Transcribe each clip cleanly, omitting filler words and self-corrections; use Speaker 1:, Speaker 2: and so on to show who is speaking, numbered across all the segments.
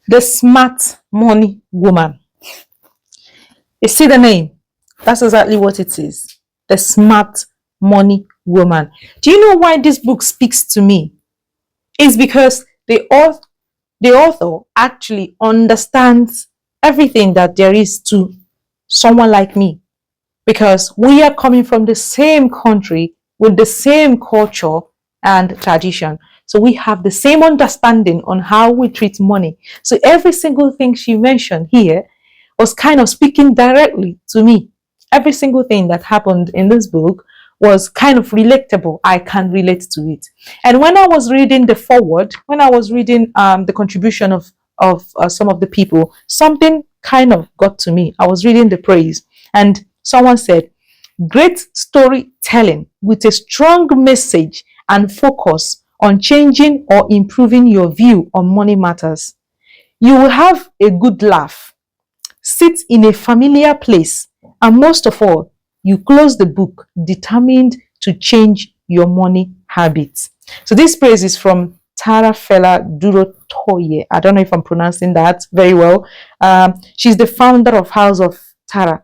Speaker 1: The smart money woman. You see the name? That's exactly what it is. The smart money woman. Do you know why this book speaks to me? It's because the author actually understands everything that there is to someone like me. Because we are coming from the same country with the same culture and tradition. So we have the same understanding on how we treat money. So every single thing she mentioned here was kind of speaking directly to me. Every single thing that happened in this book was kind of relatable. I can relate to it. And when I was reading the forward, when I was reading the contribution of some of the people, something kind of got to me. I was reading the praise, and someone said, "Great storytelling with a strong message and focus on changing or improving your view on money matters. You will have a good laugh, sit in a familiar place, and most of all, you close the book determined to change your money habits." So this praise is from Tara Fela Durotoye. I don't know if I'm pronouncing that very well. She's the founder of House of Tara.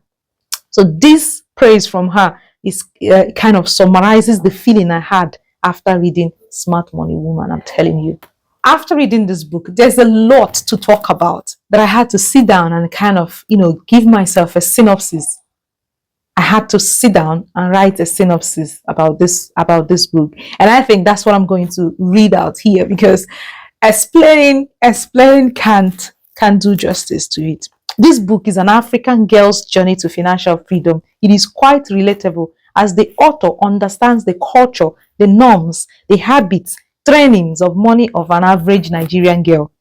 Speaker 1: So this praise from her is kind of summarizes the feeling I had after reading Smart Money Woman. I'm telling you. After reading this book, there's a lot to talk about that I had to sit down and kind of, give myself a synopsis. I had to sit down and write a synopsis about this book. And I think that's what I'm going to read out here, because explaining can't do justice to it. This book is an African girl's journey to financial freedom. It is quite relatable as the author understands the culture, the norms, the habits, trainings of money of an average Nigerian girl.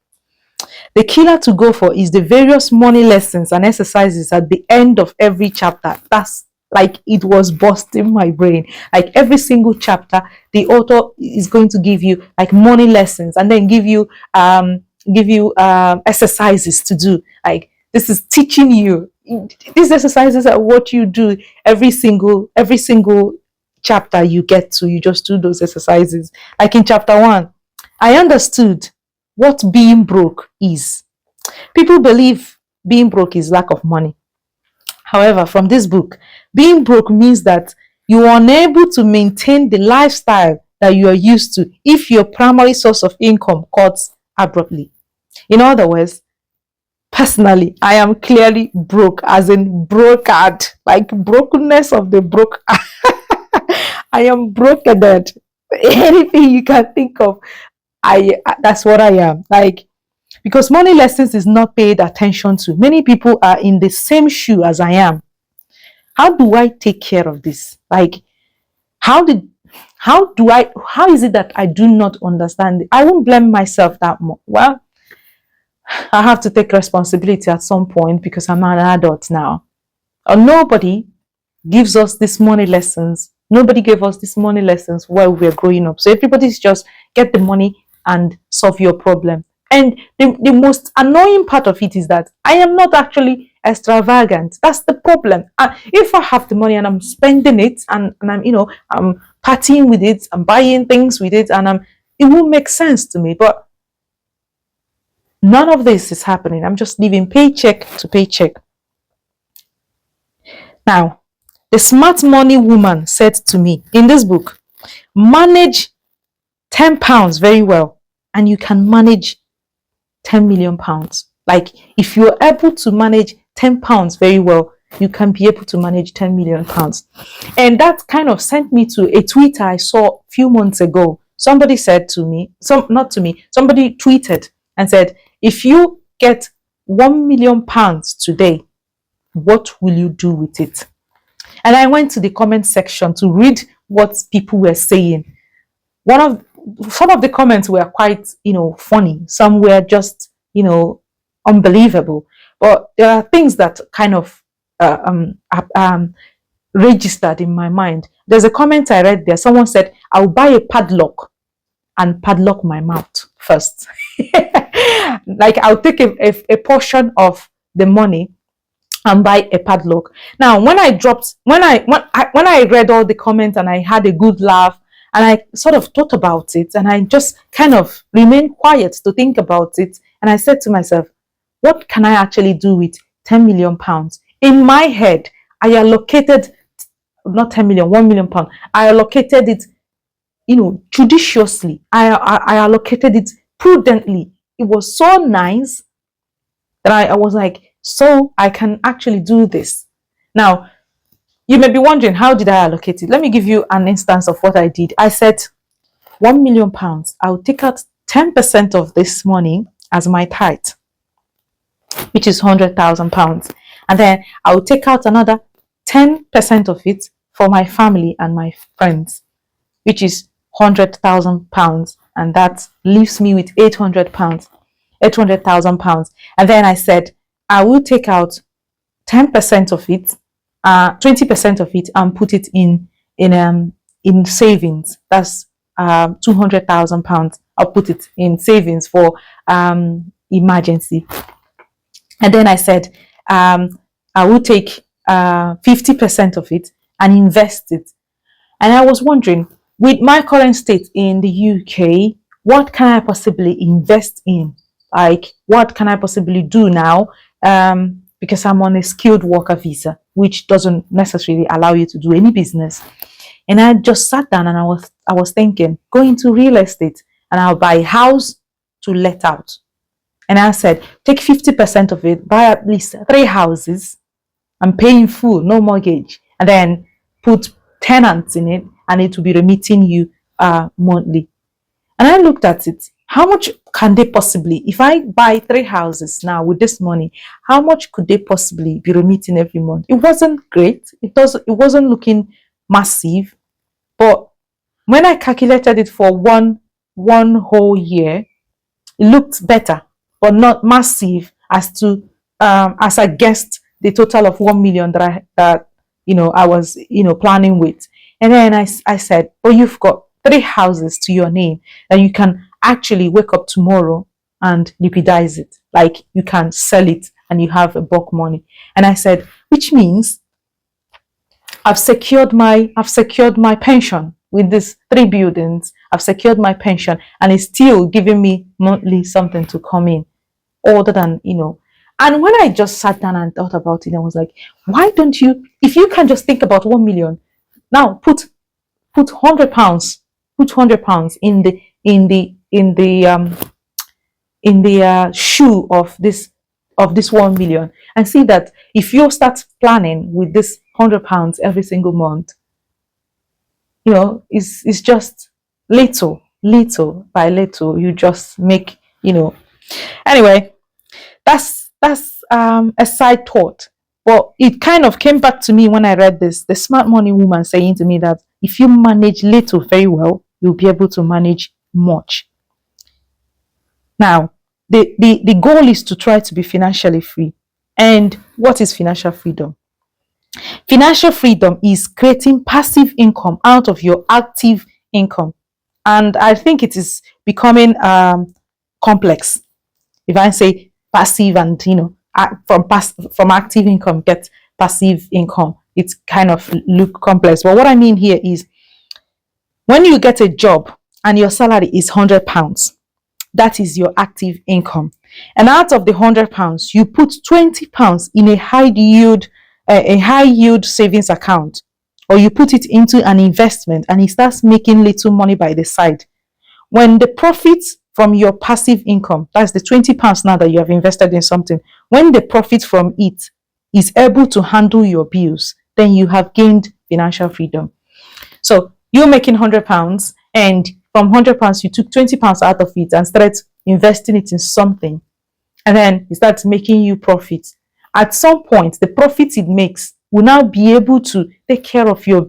Speaker 1: The killer to go for is the various money lessons and exercises at the end of every chapter. That's like it was busting my brain. Like every single chapter, the author is going to give you like money lessons and then give you exercises to do. Like this is teaching you. These exercises are what you do every single chapter you get to. You just do those exercises. Like in chapter 1, I understood what being broke is. People believe being broke is lack of money. However, from this book, being broke means that you are unable to maintain the lifestyle that you are used to if your primary source of income cuts abruptly. In other words, personally, I am clearly broke, as in brokered, like brokenness of the broke. I am broken. Anything you can think of, that's what I am. Like, because money lessons is not paid attention to. Many people are in the same shoe as I am. How do I take care of this? Like, how is it that I do not understand it? I won't blame myself that much. Well, I have to take responsibility at some point because I'm an adult now. Nobody gives us these money lessons. Nobody gave us these money lessons while we were growing up. So everybody's just get the money and solve your problem. And the most annoying part of it is that I am not actually extravagant. That's the problem. If I have the money and I'm spending it and I'm partying with it, I'm buying things with it, and it will make sense to me. But none of this is happening. I'm just living paycheck to paycheck. Now, the smart money woman said to me in this book, manage 10 pounds very well, and you can manage 10 million pounds. Like, if you're able to manage 10 pounds very well, you can be able to manage 10 million pounds. And that kind of sent me to a tweet I saw a few months ago. Somebody said to me, somebody tweeted and said, if you get 1 million pounds today, what will you do with it? And I went to the comment section to read what people were saying. Some of the comments were quite, funny. Some were just, unbelievable. But there are things that kind of registered in my mind. There's a comment I read there. Someone said, I'll buy a padlock and padlock my mouth first. Like, I'll take a portion of the money and buy a padlock. Now, when I read all the comments and I had a good laugh and I sort of thought about it and I just kind of remained quiet to think about it, and I said to myself, what can I actually do with 10 million pounds? In my head, I allocated, not 10 million, 1 million pounds. I allocated it, judiciously. I allocated it prudently. It was so nice that I was like, so I can actually do this. Now, you may be wondering, how did I allocate it? Let me give you an instance of what I did. I said, 1 million pounds, I'll take out 10% of this money as my tithe, which is 100,000 pounds. And then I'll take out another 10% of it for my family and my friends, which is 100,000 pounds. And that leaves me with 800,000 pounds. And then I said, I will take out 10% of it, 20% of it, and put it in savings. That's 200,000 pounds. I'll put it in savings for emergency. And then I said, I will take 50% of it and invest it. And I was wondering, with my current state in the UK, what can I possibly invest in? Like, what can I possibly do now? Because I'm on a skilled worker visa, which doesn't necessarily allow you to do any business. And I just sat down and I was thinking, go into real estate and I'll buy a house to let out. And I said, take 50% of it, buy at least 3 houses and pay in full, no mortgage. And then put tenants in it and it will be remitting you monthly. And I looked at it. How much can they possibly, if I buy 3 houses now with this money, how much could they possibly be remitting every month? It wasn't great. It wasn't looking massive. But when I calculated it for one whole year, it looked better, but not massive as I guessed the total of 1 million that I was planning with. And then I said, oh, you've got 3 houses to your name that you can actually wake up tomorrow and liquidize it. Like, you can sell it and you have a bulk money. And I said, which means I've secured my pension with these 3 buildings. I've secured my pension and it's still giving me monthly something to come in, other than, And when I just sat down and thought about it, I was like, why don't you, if you can just think about 1 million, now put 100 pounds, in the shoe of this 1 million, and see that if you start planning with this 100 pounds every single month, it's just little by little, you just make, anyway, that's a side thought. But it kind of came back to me when I read this, the smart money woman saying to me that if you manage little very well, you'll be able to manage much. Now, the goal is to try to be financially free. And what is financial freedom? Financial freedom is creating passive income out of your active income. And I think it is becoming complex. If I say passive and, from active income, get passive income, it's kind of look complex. But what I mean here is, when you get a job and your salary is 100 pounds, that is your active income. And out of the 100 pounds, you put 20 pounds in a high yield savings account, or you put it into an investment and it starts making little money by the side. When the profits from your passive income, that's the 20 pounds now that you have invested in something, when the profit from it is able to handle your bills, then you have gained financial freedom. So you're making 100 pounds, and from 100 pounds, you took 20 pounds out of it and started investing it in something. And then it starts making you profit. At some point, the profit it makes will now be able to take care of your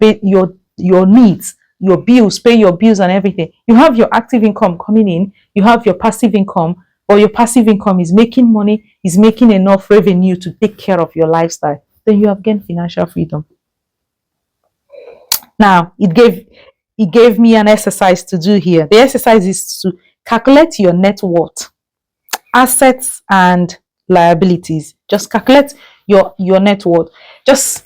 Speaker 1: needs, your bills, pay your bills and everything. You have your active income coming in, you have your passive income, or your passive income is making money, is making enough revenue to take care of your lifestyle. Then you have gained financial freedom. Now, it gave me an exercise to do here. The exercise is to calculate your net worth, assets and liabilities. Just calculate your net worth. Just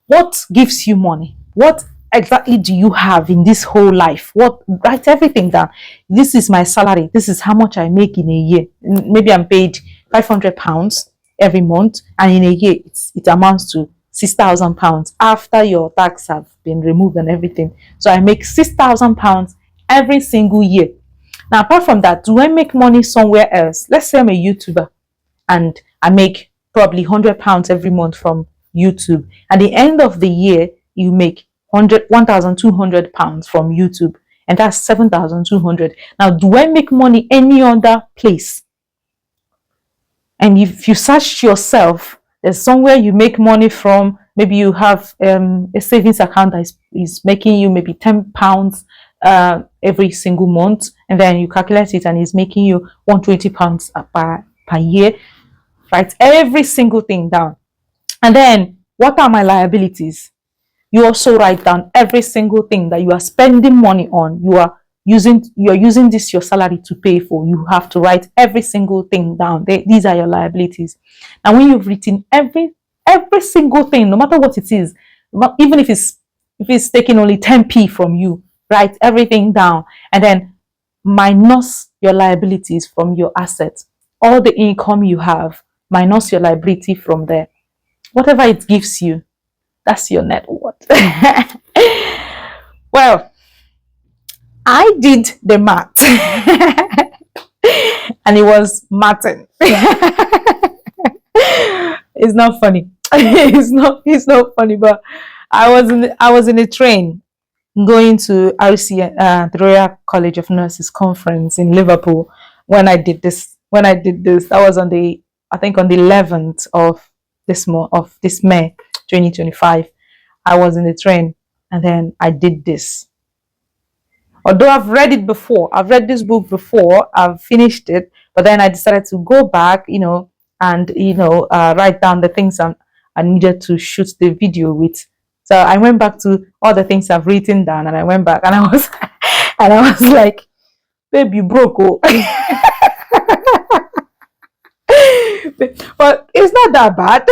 Speaker 1: what gives you money? What exactly do you have in this whole life? Write everything down. This is my salary. This is how much I make in a year. Maybe I'm paid £500 every month, and in a year it amounts to £6,000 after your tax have been removed and everything. So I make £6,000 every single year. Now, apart from that, do I make money somewhere else? Let's say I'm a YouTuber and I make probably £100 every month from YouTube. At the end of the year, you make £1,200 from YouTube, and that's 7,200. Now, do I make money any other place? And if you search yourself, there's somewhere you make money from. Maybe you have a savings account that is making you maybe £10 every single month, and then you calculate it and it's making you £120 per year. Write every single thing down. And then, what are my liabilities? You also write down every single thing that you are spending money on. You're using this your salary to pay for. You have to write every single thing down. These are your liabilities. And when you've written every single thing, no matter what it is, even if it's taking only 10p from you, write everything down, and then minus your liabilities from your assets. All the income you have, minus your liability from there. Whatever it gives you, that's your net worth. Well, I did the math and it was Martin. It's not funny. It's not funny, but I was in a train going to Arese, the Royal College of Nurses conference in Liverpool when I did this. That was on the 11th of this May 2025. I was in the train and then I did this. Although I've read it before, I've read this book before, I've finished it, but then I decided to go back, and write down the things I needed to shoot the video with. So I went back to all the things I've written down, and I went back and I was and I was like, babe, you broke, oh. But it's not that bad.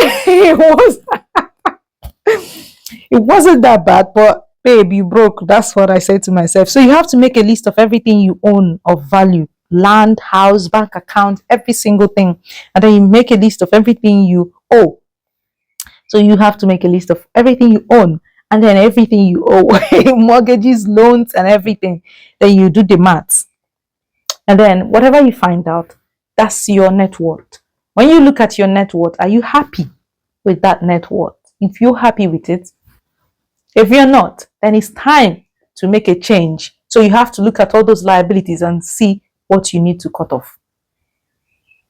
Speaker 1: It wasn't that bad, but babe, you broke. That's what I said to myself. So you have to make a list of everything you own of value: land, house, bank account, every single thing. And then you make a list of everything you owe. So you have to make a list of everything you own and then everything you owe, mortgages, loans, and everything. Then you do the maths. And then whatever you find out, that's your net worth. When you look at your net worth, are you happy with that net worth? If you're happy with it, if you're not, then it's time to make a change. So you have to look at all those liabilities and see what you need to cut off.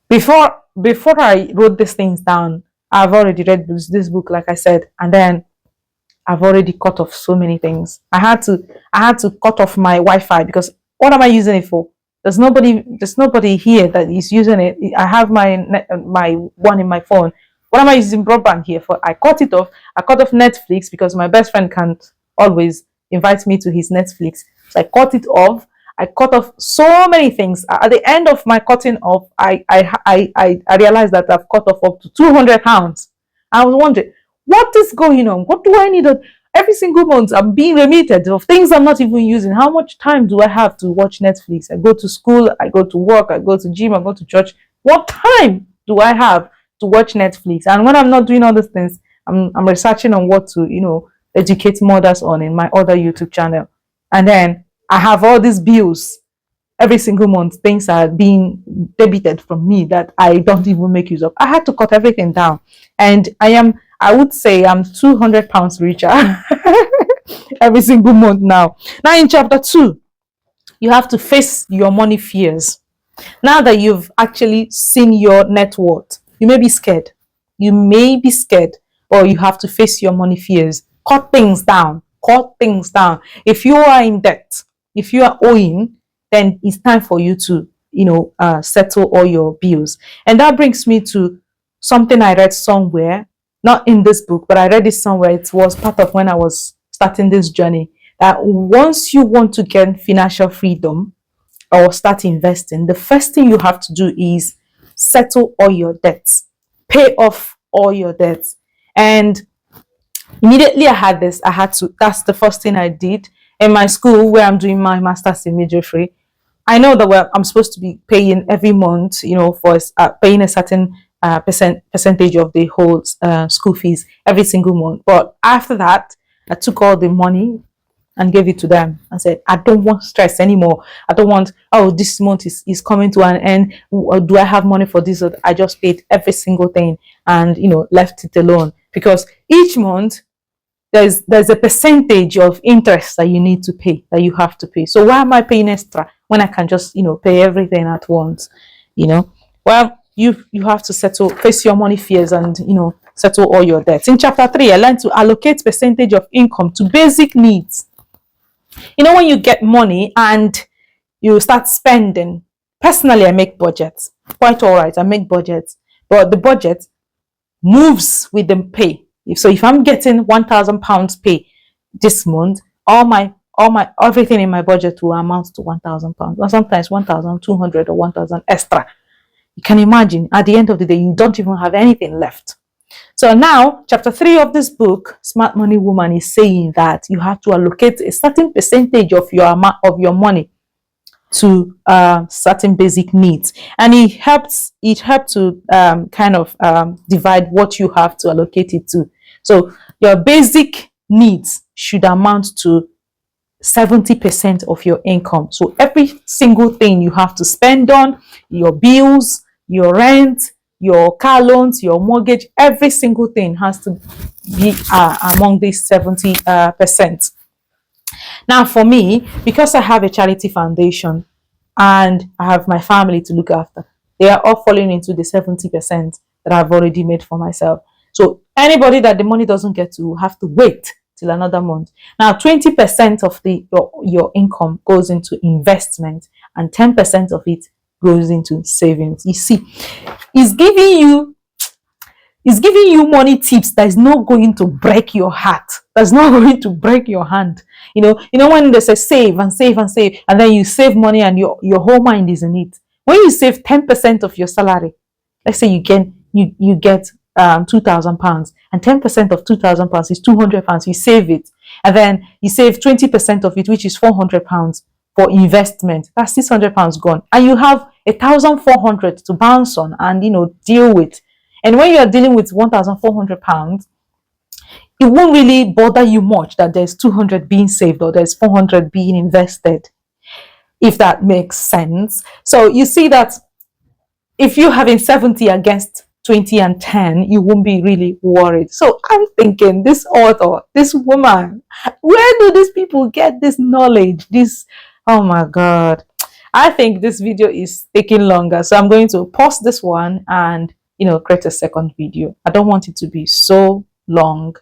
Speaker 1: Before I wrote these things down, I've already read this book, like I said, and then I've already cut off so many things. I had to cut off my Wi-Fi, because what am I using it for? There's nobody here that is using it. I have my one in my phone. What am I using broadband here for? I cut it off. I cut off Netflix because my best friend can't always invite me to his Netflix. So I cut it off. I cut off so many things. At the end of my cutting off, I realized that I've cut off up to £200. I was wondering, what is going on? What do I need? Every single month I'm being remitted of things I'm not even using. How much time do I have to watch Netflix? I go to school, I go to work, I go to gym, I go to church. What time do I have to watch Netflix? And when I'm not doing all these things, I'm researching on what to educate mothers on in my other YouTube channel. And then I have all these bills every single month. Things are being debited from me that I don't even make use of. I had to cut everything down, and I would say I'm £200 richer every single month now. Now in chapter 2, you have to face your money fears. Now that you've actually seen your net worth, you may be scared. Or you have to face your money fears. Cut things down. If you are in debt, if you are owing, then it's time for you to settle all your bills. And that brings me to something I read somewhere, not in this book, but I read it somewhere. It was part of when I was starting this journey, that once you want to get financial freedom or start investing, the first thing you have to do is settle all your debts, pay off all your debts. And immediately that's the first thing I did. In my school where I'm doing my master's in midwifery, I know that I'm supposed to be paying every month, for paying a certain percentage of the whole school fees every single month. But after that, I took all the money and gave it to them and said, I don't want stress anymore. I don't want, oh, this month is coming to an end. Do I have money for this? I just paid every single thing and, left it alone, because each month there's a percentage of interest that you need to pay, that you have to pay. So why am I paying extra when I can just, pay everything at once? Well, you have to face your money fears and, settle all your debts. In chapter 3, I learned to allocate percentage of income to basic needs. When you get money and you start spending, personally, I make budgets. Quite all right, I make budgets, but the budget moves with the pay. If I'm getting £1,000 pay this month, all my everything in my budget will amount to £1,000, or sometimes 1,200 or 1,000 extra. You can imagine at the end of the day, you don't even have anything left. So now, chapter 3 of this book, Smart Money Woman, is saying that you have to allocate a certain percentage of your amount of your money to certain basic needs, and it helps to divide what you have to allocate it to. So your basic needs should amount to 70% of your income. So every single thing you have to spend on, your bills, your rent, your car loans, your mortgage, every single thing has to be among these 70%. Now, for me, because I have a charity foundation and I have my family to look after, they are all falling into the 70% that I've already made for myself. So anybody that the money doesn't get to will have to wait till another month. Now, 20% of your income goes into investment and 10% of it goes into savings. You see, it's giving you money tips that is not going to break your heart. That's not going to break your hand. When they say save and save and save, and then you save money and your whole mind is in it. When you save 10% of your salary, let's say you get £2,000, and 10% of £2,000 is £200. You save it, and then you save 20% of it, which is £400 for investment. That's £600 gone, and you have 1,400 to bounce on and deal with. And when you are dealing with £1,400, it won't really bother you much that there's 200 being saved or there's 400 being invested, if that makes sense. So you see that if you're having 70 against 20 and 10, you won't be really worried. So I'm thinking, this author, this woman, where do these people get this knowledge? Oh my God. I think this video is taking longer. So I'm going to pause this one and create a second video. I don't want it to be so long.